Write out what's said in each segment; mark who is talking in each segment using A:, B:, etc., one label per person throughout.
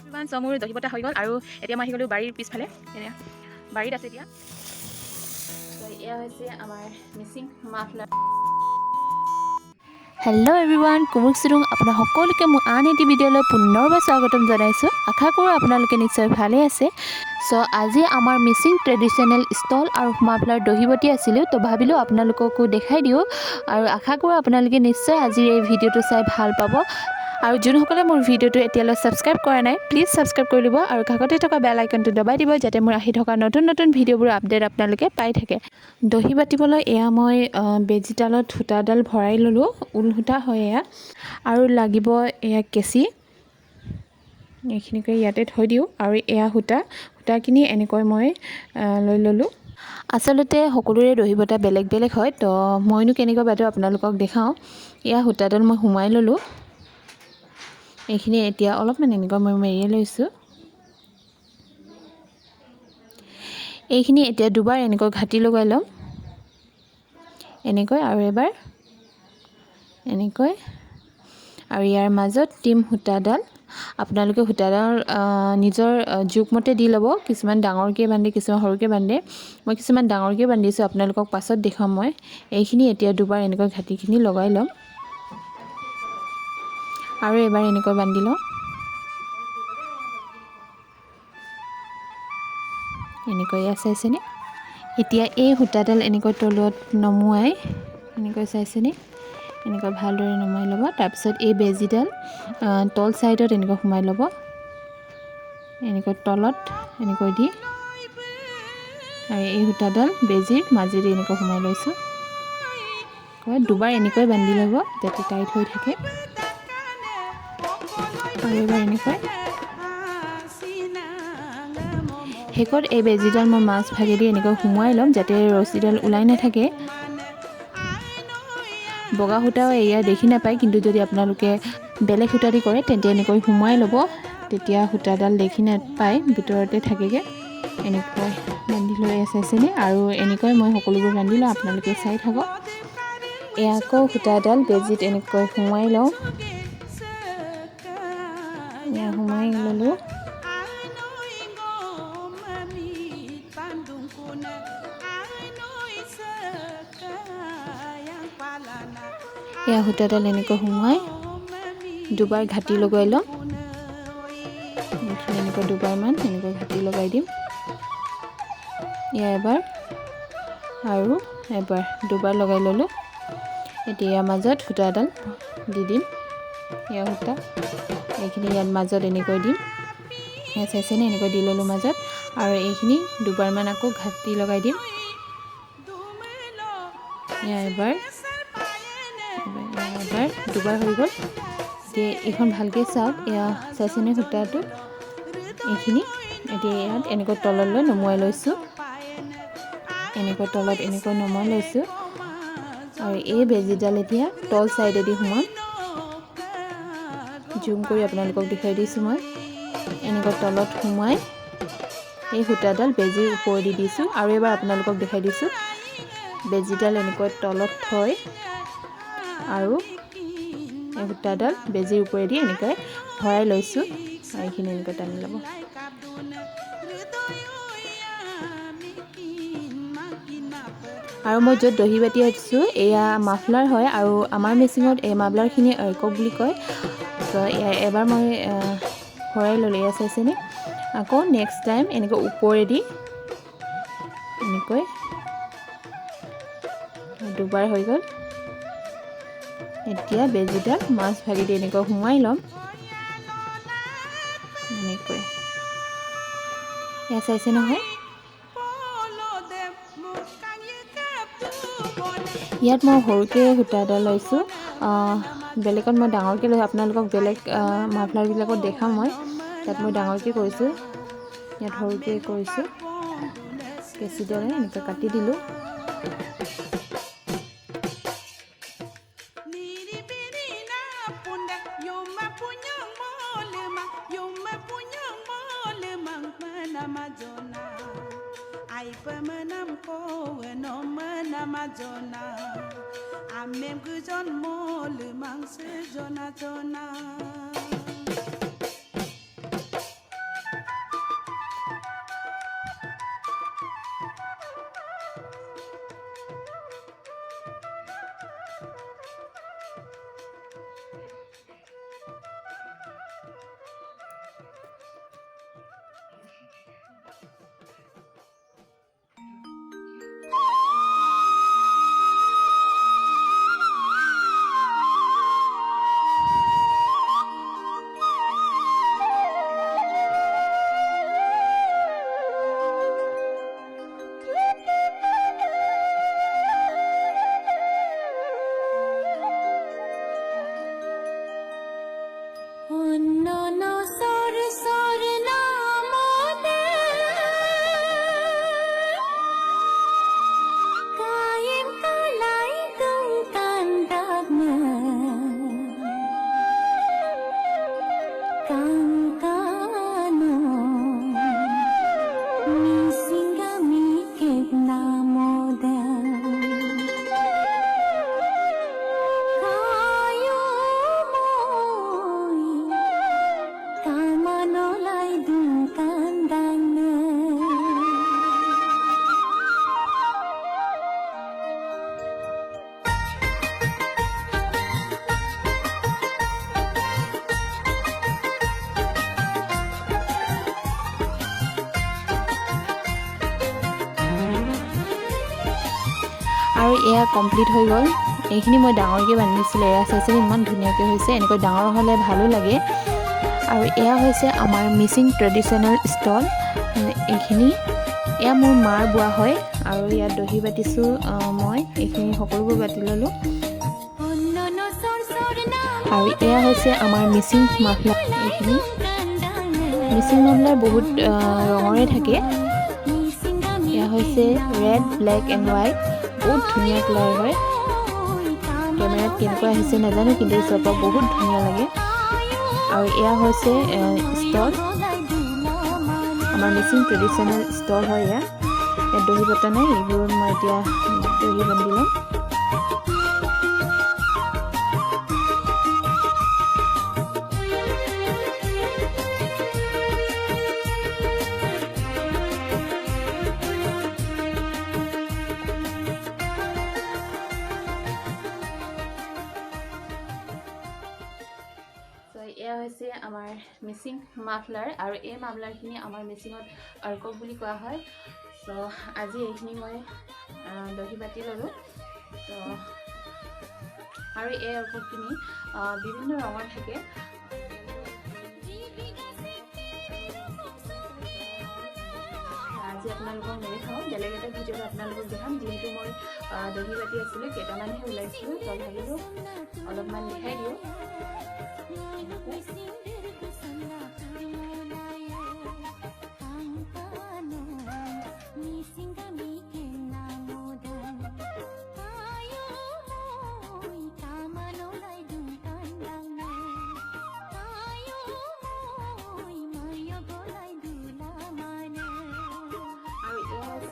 A: ইমান মোৰ দহি বটা হৈ গ'ল আৰু এতিয়া মই আহি গ'লোঁ বাৰীৰ পিছফালে এনে বাৰীত আছে এতিয়া এয়া হৈছে আমাৰ মিচিং মাফলাৰ
B: হেল্ল' এভৰিৱান কুমুক চিৰুং আপোনাৰ সকলোকে মোৰ আন এটি ভিডিঅ'লৈ পুনৰবাৰ স্বাগতম জনাইছোঁ আশা কৰোঁ আপোনালোকে নিশ্চয় ভালেই আছে চ' আজি আমাৰ মিচিং ট্ৰেডিশ্যনেল ষ্টল আৰু মাফলাৰ দহিবটি আছিলোঁ তো ভাবিলোঁ আপোনালোককো দেখাই দিওঁ আৰু আশা কৰোঁ আপোনালোকে নিশ্চয় আজিৰ এই ভিডিঅ'টো চাই ভাল পাব আৰু যোনসকলে মোৰ ভিডিঅ'টো এতিয়ালৈ ছাবস্ক্ৰাইব কৰা নাই প্লিজ ছাবস্ক্ৰাইব কৰি দিব আৰু কাষতে থকা বেল আইকনটো দবাই দিব যাতে মোৰ আহি থকা নতুন নতুন ভিডিঅ'বোৰ আপডেট আপোনালোকে পাই থাকে দহি বাতিবলৈ এয়া মই বেজিডালত সূতাডাল ভৰাই ল'লোঁ ঊল সূতা হয় এয়া আৰু লাগিব এয়া কেঁচি এইখিনিকে ইয়াতে থৈ দিওঁ আৰু এয়া সূতাখিনি এনেকৈ মই লৈ ল'লোঁ আচলতে সকলোৰে দহি বটা বেলেগ বেলেগ হয় তো মইনো কেনেকৈ বাটো আপোনালোকক দেখাওঁ এয়া সূতাডাল মই সোমাই ল'লোঁ এইখিনি এতিয়া অলপমান এনেকৈ মই মেৰিয়াই লৈছোঁ এইখিনি এতিয়া দুবাৰ এনেকৈ ঘাটি লগাই ল'ম এনেকৈ আৰু এবাৰ এনেকৈ আৰু ইয়াৰ মাজত দিম সূতাডাল আপোনালোকে সূতাডাল নিজৰ জোখমতে দি ল'ব কিছুমান ডাঙৰকৈ বান্ধে কিছুমান সৰুকৈ বান্ধে মই কিছুমান ডাঙৰকৈ বান্ধিছোঁ আপোনালোকক পাছত দেখাম মই এইখিনি এতিয়া দুবাৰ এনেকৈ ঘাটিখিনি লগাই ল'ম আৰু এবাৰ এনেকৈ বান্ধি লওঁ এনেকৈ চাইছেনে এতিয়া এই সূতাডাল এনেকৈ তলত নমুৱাই এনেকৈ চাইছেনে এনেকৈ ভালদৰে নমাই ল'ব তাৰপিছত এই বেজিডাল তল ছাইডত এনেকৈ সোমাই ল'ব এনেকৈ তলত এনেকৈ দি আৰু এই সূতাডাল বেজিৰ মাজেদি এনেকৈ সোমাই লৈছোঁ দুবাৰ এনেকৈ বান্ধি ল'ব যাতে টাইট হৈ থাকে আৰু এবাৰ এনেকৈ শেষত এই বেজিডাল মই মাছ ভাগেদি এনেকৈ সোমোৱাই ল'ম যাতে ৰছীডাল ওলাই নাথাকে বগা সূতাও এয়া দেখি নাপায় কিন্তু যদি আপোনালোকে বেলেগ সূতা দি কৰে তেন্তে এনেকৈ সোমোৱাই ল'ব তেতিয়া সূতাডাল দেখি নাপায় ভিতৰতে থাকেগৈ এনেকৈ বান্ধি লৈ চাইছেনে আৰু এনেকৈ মই সকলোবোৰ বান্ধি লওঁ আপোনালোকে চাই থাকক এয়া আকৌ সূতাডাল বেজিত এনেকৈ সোমোৱাই লওঁ এয়া সোমাই ল'লোঁ এয়া সূতাডাল এনেকৈ সোমোৱাই দুবাৰ ঘাটি লগাই ল'ম এইখিনি এনেকৈ দুবাৰমান এনেকৈ ঘাটি লগাই দিম এয়া এবাৰ আৰু এবাৰ দুবাৰ লগাই ল'লোঁ এতিয়া ইয়াৰ মাজত সূতাডাল দি দিম এয়া সূতা এইখিনি ইয়াত মাজত এনেকৈ দিম এয়া চাইছেনে এনেকৈ দি ল'লোঁ মাজত আৰু এইখিনি দুবাৰমান আকৌ ঘাটি লগাই দিম এয়া এবাৰ দুবাৰ হৈ গ'ল এতিয়া এইখন ভালকৈ চাওক এয়া চাইছেনে সূতাটো এইখিনি এতিয়া ইয়াত এনেকৈ তললৈ নমাই লৈছোঁ এনেকৈ তলত এনেকৈ নমাই লৈছোঁ আৰু এই বেজিডাল এতিয়া তল ছাইডেদি সোমাম জুম কৰি আপোনালোকক দেখুৱাই দিছোঁ মই এনেকৈ তলত সোমাই এই সূতাডাল বেজিৰ ওপৰেদি দিছোঁ আৰু এবাৰ আপোনালোকক দেখাই দিছোঁ বেজিডাল এনেকৈ তলত থৈ আৰু এই সূতাডাল বেজিৰ ওপৰেদি এনেকৈ ভৰাই লৈছোঁ আৰু এইখিনি এনেকৈ টানি ল'ব আৰু মই য'ত দহি বাতি আছোঁ এয়া মাফলাৰ হয় আৰু আমাৰ মিচিঙত এই মাফলাৰখিনি ঐকক বুলি কয় তো এবাৰ মই ভৰাই ল'লোঁ এয়া চাইছেনে আকৌ নেক্সট টাইম এনেকৈ ওপৰেদি এনেকৈ দুবাৰ হৈ গ'ল এতিয়া বেজিডাল মাছ ভাগেদি এনেকৈ সোমাই ল'ম এনেকৈ এয়া চাইছে নহয় ইয়াত মই সৰুকৈ সূতাডাল লৈছোঁ বেলেগত মই ডাঙৰকৈ লৈ আপোনালোকক বেলেগ মাফলাৰবিলাকত দেখাম মই তাত মই ডাঙৰকৈ কৰিছোঁ ইয়াত সৰুকৈ কৰিছোঁ কেঁচিডালে এনেকৈ কাটি দিলোঁ আৰু এয়া কমপ্লিট হৈ গ'ল। এইখিনি মই ডাঙৰকৈ বান্ধিছিলোঁ, এয়া চাইছে ইমান ধুনীয়াকৈ হৈছে। এনেকৈ ডাঙৰ হ'লে ভালো লাগে। আৰু এয়া হৈছে আমাৰ মিচিং ট্ৰেডিশ্যনেল ষ্টল। এইখিনি এয়া মোৰ মাৰ বোৱা হয়। আৰু ইয়াত দহি বাতিছোঁ মই, এইখিনি সকলোবোৰ বাতি ল'লোঁ। আৰু এয়া হৈছে আমাৰ মিচিং মাফলাৰ। এইখিনি মিচিং মাফলাৰ বহুত ৰঙৰে থাকে। এয়া হৈছে ৰেড, ব্লেক এণ্ড হোৱাইট, বহুত ধুনীয়া কালাৰ হয়। কেমেৰাত কেনেকুৱা আহিছে নাজানো, কিন্তু ওচৰৰ পৰা বহুত ধুনীয়া লাগে। আৰু এয়া হৈছে ষ্টল, আমাৰ মিচিং ট্ৰেডিশ্যনেল ষ্টল হয়। ইয়াত দহি বটা নাই, এইবোৰত মই এতিয়া দহি বান্ধি ল'ম। এয়া হৈছে আমাৰ মিচিং মাফলাৰ। আৰু এই মাফলাৰখিনি আমাৰ মিচিঙত অৰ্কক বুলি কোৱা হয়। চ' আজি এইখিনি মই দহি বাতি ল'লোঁ। আৰু এই অৰ্কখিনি বিভিন্ন ৰঙৰ থাকে। আজি আপোনালোকক নেদেখাওঁ, বেলেগ এটা ভিডিঅ'ত আপোনালোকক দেখাম। যিহেতু মই দহি বাতি আছিলোঁ, কেইটামানহে ওলাইছিলোঁ, তো ভাবিলোঁ অলপমান দেখাই দিওঁ।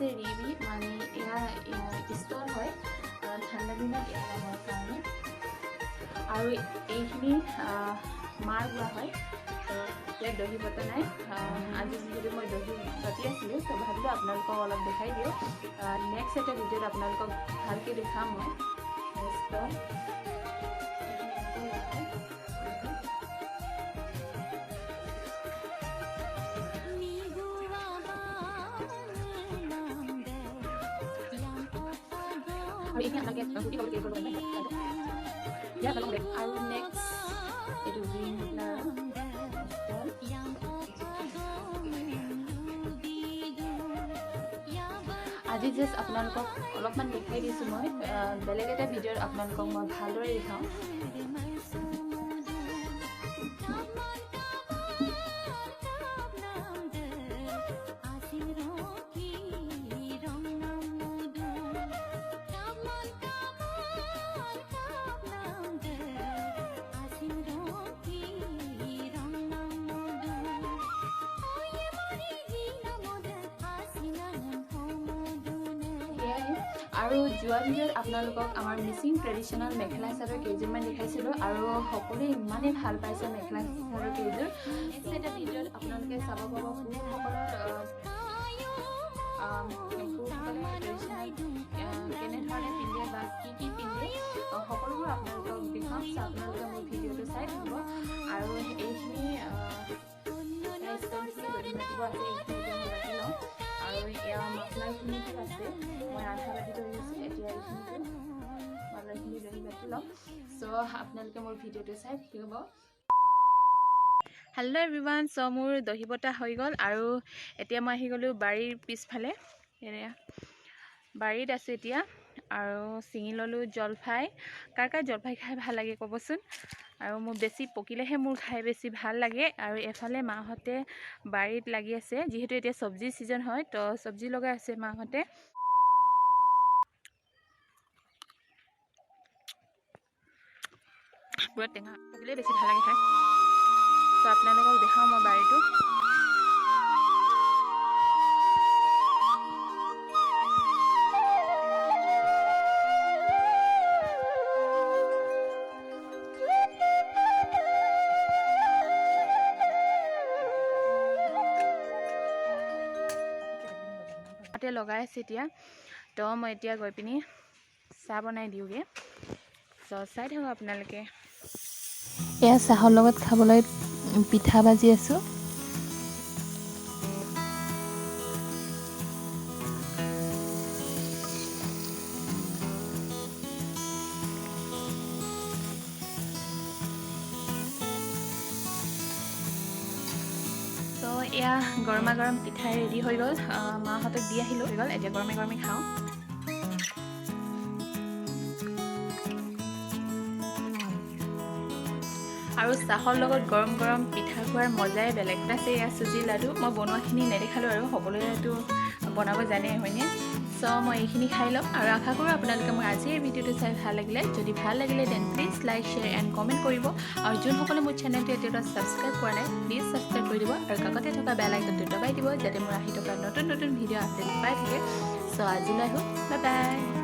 B: ৰিবি মানে এয়া ষ্টল হয়, ঠাণ্ডা দিনত এয়া লগাৰ কাৰণে। আৰু এইখিনি মাৰ বোৱা হয়। ইয়াত দহি বটা নাই। আজি যিহেতু মই দহি বাতি আছিলোঁ, তো ভাবিলোঁ আপোনালোকক অলপ দেখাই দিওঁ। নেক্সট এটা ভিডিঅ'ত আপোনালোকক ভালকৈ দেখাম মই। আৰু এইখিনি আপোনালোকে গুটি কৰিব লাগিব। আৰু নেক্সট এইটো গ্ৰীণ কালাৰ। আজি জাষ্ট আপোনালোকক অলপমান দেখাই দিছোঁ মই। বেলেগ এটা ভিডিঅ'ত আপোনালোকক মই ভালদৰে দেখাওঁ। আৰু যোৱা ভিডিঅ'ত আপোনালোকক আমাৰ মিচিং ট্ৰেডিশ্যনেল মেখেলা চাদৰ কেইযোৰমান দেখাইছিলোঁ, আৰু সকলোৱে ইমানেই ভাল পাইছে মেখেলা চাদৰ কেইযোৰ। এটা ভিডিঅ'ত আপোনালোকে চাব পাব পুৰুষসকলৰ ট্ৰেডিশ্যনেল কেনেধৰণে পিন্ধে বা কি পিন্ধে, সকলোবোৰ আপোনালোকক দেখাম। আপোনালোকে মোৰ ভিডিঅ'টো চাই থাকিব। আৰু এইখিনি আৰু এয়া মাফলাৰখিনিতো আছে, মই আধা বাতি ধৰি আছোঁ। এতিয়া এইখিনিতো মাফলাৰখিনি দহি বাতি ল'ম। চ' আপোনালোকে মোৰ ভিডিঅ'টো চাই থাকিব। Hello' everyone. চ' মোৰ দহি বটা হৈ গ'ল। আৰু এতিয়া মই আহি গ'লোঁ বাৰীৰ পিছফালে। বাৰীত আছোঁ এতিয়া।
A: আৰু ছিঙি ল'লোঁ জলফাই। কাৰ কাৰ জলফাই খাই ভাল লাগে ক'বচোন। আৰু মোৰ বেছি পকিলেহে মোৰ খাই বেছি ভাল লাগে। আৰু এফালে মাহঁতে বাৰীত লাগি আছে, যিহেতু এতিয়া চব্জি ছিজন হয়, তো চব্জি লগাই আছে মাহঁতে। পুৰা টেঙা, পকিলে বেছি ভাল লাগে খাই। তো আপোনালোকক দেখাওঁ মই বাৰীটো। লগাই আছে এতিয়া, তো মই এতিয়া গৈ পিনি চাহ বনাই দিওঁগৈ। তো চাই থাকক আপোনালোকে।
B: এয়া চাহৰ লগত খাবলৈ পিঠা ভাজি আছোঁ।
A: তো এয়া গৰমা গৰম পিঠা ৰেডি হৈ গ'ল। মাহঁতক দি আহিলোঁ হৈ গ'ল, এতিয়া গৰমে গৰমে খাওঁ। আৰু চাহৰ লগত গৰম গৰম পিঠা খোৱাৰ মজাই বেলেগ। আছে এয়া চুজি লাডু, মই বনোৱাখিনি নেদেখালোঁ আৰু সকলোৱেতো বনাব জানে হয়নে। চ' মই এইখিনি খাই ল'ম আৰু আশা কৰোঁ আপোনালোকে মোৰ আজিৰ ভিডিঅ'টো চাই ভাল লাগিলে। যদি ভাল লাগিলে then please like, share and comment কৰিব। আৰু যোনসকলে মোৰ চেনেলটো এতিয়ালৈ ছাবস্ক্ৰাইব কৰা নাই, প্লিজ ছাবস্ক্ৰাইব কৰি দিব আৰু কাষতে থকা বেল আইকনটো দবাই দিব, যাতে মোৰ আহি থকা নতুন নতুন ভিডিঅ' আপডেট পাই থাকে। চ' আজিলৈ আহোঁ, বাই বাই।